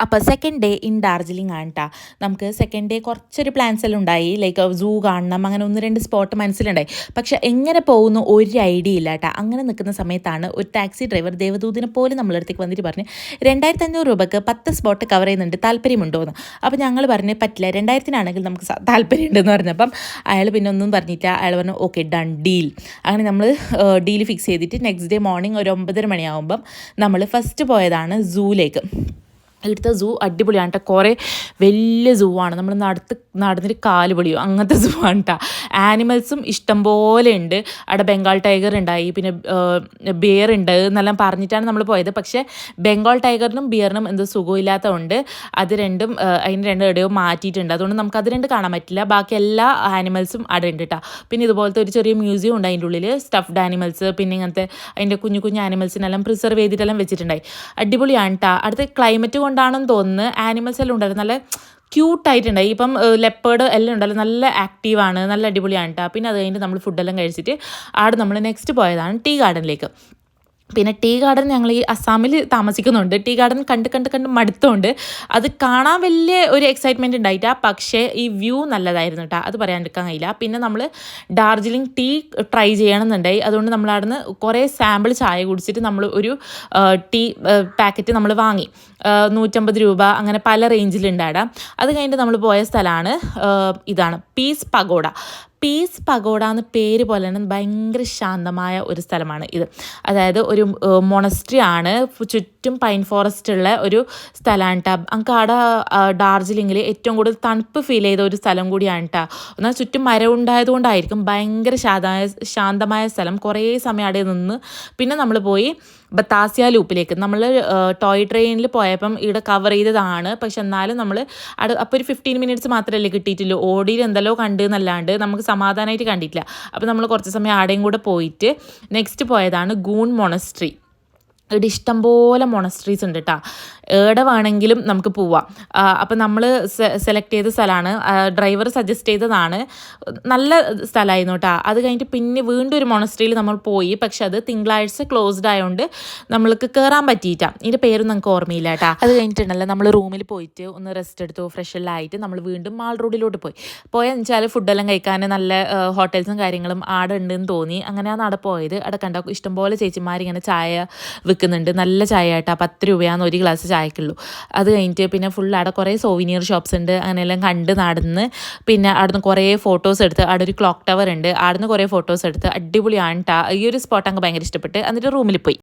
അപ്പോൾ second day in Darjeeling ആണ് കേട്ടോ. നമുക്ക് സെക്കൻഡ് ഡേ കുറച്ചൊരു പ്ലാൻസ് എല്ലാം ഉണ്ടായി, ലൈക്ക് സൂ കാണണം, അങ്ങനെ 1-2 സ്പോട്ട് മനസ്സിലുണ്ടായി. പക്ഷേ എങ്ങനെ പോകുന്നു ഒരു ഐഡിയ ഇല്ല കേട്ടോ. അങ്ങനെ നിൽക്കുന്ന സമയത്താണ് ഒരു ടാക്സി ഡ്രൈവർ ദേവദൂതിനെ പോലെ നമ്മളെ അടുത്തേക്ക് വന്നിട്ട് പറഞ്ഞ് 2500 രൂപയ്ക്ക് 10 സ്പോട്ട് കവർ ചെയ്യുന്നുണ്ട്, താല്പര്യമുണ്ടോ എന്ന്. അപ്പോൾ ഞങ്ങൾ പറഞ്ഞ് പറ്റില്ല, 2000-നാണെങ്കിൽ നമുക്ക് താല്പര്യമുണ്ടെന്ന് പറഞ്ഞപ്പം അയാൾ പിന്നെ ഒന്നും പറഞ്ഞില്ല. അയാൾ പറഞ്ഞു ഓക്കെ ഡൺ ഡീൽ. അങ്ങനെ നമ്മൾ ഡീൽ ഫിക്സ് ചെയ്തിട്ട് നെക്സ്റ്റ് ഡേ മോർണിംഗ് ഒരു 9:30 മണിയാകുമ്പം നമ്മൾ ഫസ്റ്റ് പോയതാണ് സൂലേക്ക്. ഇവിടുത്തെ സൂ അടിപൊളിയാണ് കേട്ടോ. കുറേ വലിയ സൂ ആണ്, നമ്മൾ നടന്നിട്ട് കാല് പൊളിയും അങ്ങനത്തെ സൂ ആണ് കേട്ടോ. ആനിമൽസും ഇഷ്ടം പോലെ ഉണ്ട്. അവിടെ ബംഗാൾ ടൈഗർ ഉണ്ടായി, പിന്നെ ബിയർ ഉണ്ട് എന്നെല്ലാം പറഞ്ഞിട്ടാണ് നമ്മൾ പോയത്. പക്ഷേ ബംഗാൾ ടൈഗറിനും ബിയറിനും എന്തോ സുഖമില്ലാത്തതുകൊണ്ട് അതിന് രണ്ടും എവിടെയോ മാറ്റിയിട്ടുണ്ട്. അതുകൊണ്ട് നമുക്ക് അത് രണ്ട് കാണാൻ പറ്റില്ല. ബാക്കി എല്ലാ ആനിമൽസും അവിടെ ഉണ്ട് കേട്ടോ. പിന്നെ ഇതുപോലത്തെ ഒരു ചെറിയ മ്യൂസിയം ഉണ്ട് അതിൻ്റെ ഉള്ളിൽ, സ്റ്റഫ്ഡ് ആനിമൽസ്, പിന്നെ ഇങ്ങനത്തെ അതിൻ്റെ കുഞ്ഞു കുഞ്ഞു ആനിമൽസിനെല്ലാം പ്രിസർവ് ചെയ്തിട്ടെല്ലാം വെച്ചിട്ടുണ്ടായി. അടിപൊളിയാണ് കേട്ടോ. അടുത്ത ക്ലൈമറ്റ് കൊണ്ടാണെന്ന് തോന്നുന്നു ആനിമൽസ് എല്ലാം ഉണ്ടായിരുന്നു, നല്ല ക്യൂട്ടായിട്ടുണ്ടായി. ഇപ്പം ലെപ്പേർഡ് എല്ലാം ഉണ്ടല്ലോ, നല്ല ആക്റ്റീവാണ്, നല്ല അടിപൊളിയാണ് കേട്ടോ. പിന്നെ അത് കഴിഞ്ഞിട്ട് നമ്മൾ ഫുഡെല്ലാം കഴിച്ചിട്ട് അവിടെ നമ്മൾ നെക്സ്റ്റ് പോയതാണ് ടീ ഗാർഡനിലേക്ക്. പിന്നെ ടീ ഗാർഡൻ ഞങ്ങൾ ഈ അസ്സാമിൽ താമസിക്കുന്നുണ്ട്. ടീ ഗാർഡൻ കണ്ട് മടുത്തുകൊണ്ട് അത് കാണാൻ വലിയ ഒരു എക്സൈറ്റ്മെൻറ്റ് ഉണ്ടായിട്ടാ. പക്ഷേ ഈ വ്യൂ നല്ലതായിരുന്നു കേട്ടോ, അത് പറയാണ്ടിരിക്കാൻ കഴിയില്ല. പിന്നെ നമ്മൾ ഡാർജിലിംഗ് ടീ ട്രൈ ചെയ്യണമെന്നുണ്ടായി. അതുകൊണ്ട് നമ്മൾ അവിടുന്ന് കുറേ സാമ്പിൾ ചായ കുടിച്ചിട്ട് നമ്മൾ ഒരു ടീ പാക്കറ്റ് നമ്മൾ വാങ്ങി. 150 രൂപ അങ്ങനെ പല റേഞ്ചിലുണ്ട് അവിടെ. അത് കഴിഞ്ഞിട്ട് നമ്മൾ പോയ സ്ഥലമാണ് ഇതാണ് പീസ് പഗോഡ. പീസ് പഗോഡ എന്ന് പേര് പോലെ തന്നെ ഭയങ്കര ശാന്തമായ ഒരു സ്ഥലമാണ് ഇത്. അതായത് ഒരു മൊണസ്ട്രി ആണ്, ചുറ്റും പൈൻ ഫോറസ്റ്റ് ഉള്ള ഒരു സ്ഥലമാണ് കേട്ടോ. നമുക്ക് അവിടെ ഡാർജിലിംഗിൽ ഏറ്റവും കൂടുതൽ തണുപ്പ് ഫീൽ ചെയ്ത ഒരു സ്ഥലം കൂടിയാണ് കേട്ടോ. എന്നാൽ ചുറ്റും മരം ഉണ്ടായതുകൊണ്ടായിരിക്കും ഭയങ്കര ശാന്തമായ സ്ഥലം. കുറേ സമയം അവിടെ നിന്ന് പിന്നെ നമ്മൾ പോയി ബത്താസിയ ലൂപ്പിലേക്ക്. നമ്മൾ ടോയ് ട്രെയിനിൽ പോയപ്പം ഇവിടെ കവർ ചെയ്തതാണ്, പക്ഷെ എന്നാലും നമ്മൾ അപ്പോൾ ഒരു 15 മിനിറ്റ്സ് മാത്രമല്ലേ കിട്ടിയിട്ടുള്ളൂ. ഓടിയിൽ എന്തെല്ലോ കണ്ട് എന്നല്ലാണ്ട് നമുക്ക് സമാധാനമായിട്ട് കണ്ടിട്ടില്ല. അപ്പോൾ നമ്മൾ കുറച്ച് സമയം ആടെയും കൂടെ പോയിട്ട് നെക്സ്റ്റ് പോയതാണ് ഗൂൺ മൊണസ്ട്രി. ഇവിടെ ഇഷ്ടംപോലെ മൊണസ്ട്രീസ് ഉണ്ട് കേട്ടോ, എവിടെ വേണമെങ്കിലും നമുക്ക് പോവാം. അപ്പം നമ്മൾ സെലക്ട് ചെയ്ത സ്ഥലമാണ്, ഡ്രൈവർ സജസ്റ്റ് ചെയ്തതാണ്, നല്ല സ്ഥലമായിരുന്നു കേട്ടോ. അത് കഴിഞ്ഞിട്ട് പിന്നെ വീണ്ടും ഒരു മൊണസ്ട്രിയിൽ നമ്മൾ പോയി, പക്ഷെ അത് തിങ്കളാഴ്ച ക്ലോസ്ഡ് ആയതുകൊണ്ട് നമ്മൾക്ക് കയറാൻ പറ്റിയിട്ടാ. ഇതിൻ്റെ പേരൊന്നും നമുക്ക് ഓർമ്മയില്ല കേട്ടോ. അത് കഴിഞ്ഞിട്ടുണ്ടല്ലോ നമ്മൾ റൂമിൽ പോയിട്ട് ഒന്ന് റെസ്റ്റ് എടുത്തു, ഫ്രഷ് എല്ലാം ആയിട്ട് നമ്മൾ വീണ്ടും മാൾ റോഡിലോട്ട് പോയെന്ന് വെച്ചാൽ ഫുഡെല്ലാം കഴിക്കാൻ നല്ല ഹോട്ടൽസും കാര്യങ്ങളും ആടെ ഉണ്ടെന്ന് തോന്നി. അങ്ങനെയാണ് അവിടെ പോയത്. അവിടെ കണ്ട ഇഷ്ടംപോലെ ചേച്ചിമാരിങ്ങനെ ചായ വിൽക്കുന്നുണ്ട്, നല്ല ചായ കേട്ടോ. 10 രൂപയാണ് ഒരു ഗ്ലാസ് ചായക്കുള്ളൂ. അത് കഴിഞ്ഞിട്ട് പിന്നെ ഫുൾ അവിടെ കുറേ സോവിനിയർ ഷോപ്സ് ഉണ്ട്, അങ്ങനെയെല്ലാം കണ്ട് നടന്ന് പിന്നെ അവിടുന്ന് കുറേ ഫോട്ടോസ് എടുത്ത്. അവിടെ ഒരു ക്ലോക്ക് ടവർ ഉണ്ട്, അവിടുന്ന് കുറേ ഫോട്ടോസ് എടുത്ത്. അടിപൊളിയാണ് കേട്ടോ. ഈ ഒരു സ്പോട്ട് അങ്ങ് ഭയങ്കര ഇഷ്ടപ്പെട്ട് എന്നിട്ട് റൂമിൽ പോയി.